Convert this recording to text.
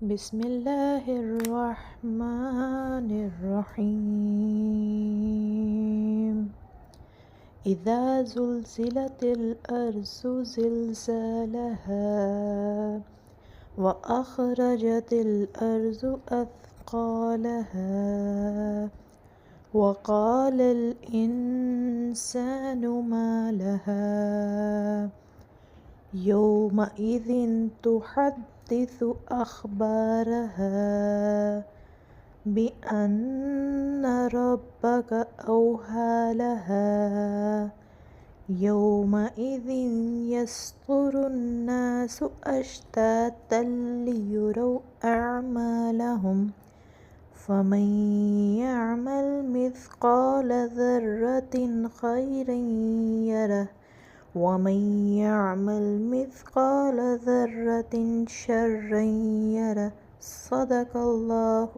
बिस्मिल्लाहिर्रहमानिर्रहीम। इज़ा ज़ुल्ज़िलतिल अर्ज़ु ज़िलज़ालहा व अख़रजतिल अर्ज़ु अथक़ालहा व क़ालल इंसानु मा लहा यौमइज़िन तुहद्दिसु अख़बारहा बिअन्ना रब्बक औहा लहा यौमइज़िन यस्दुरुन्नासु अश्तातन लियुरौ अअमालहुम फमन यअमल मिस्क़ाल ज़र्रतिन खैरन यरह वमन यअमल मिस्क़ाल ज़र्रतिन शर्रन यरह। सदक़ल्लाहु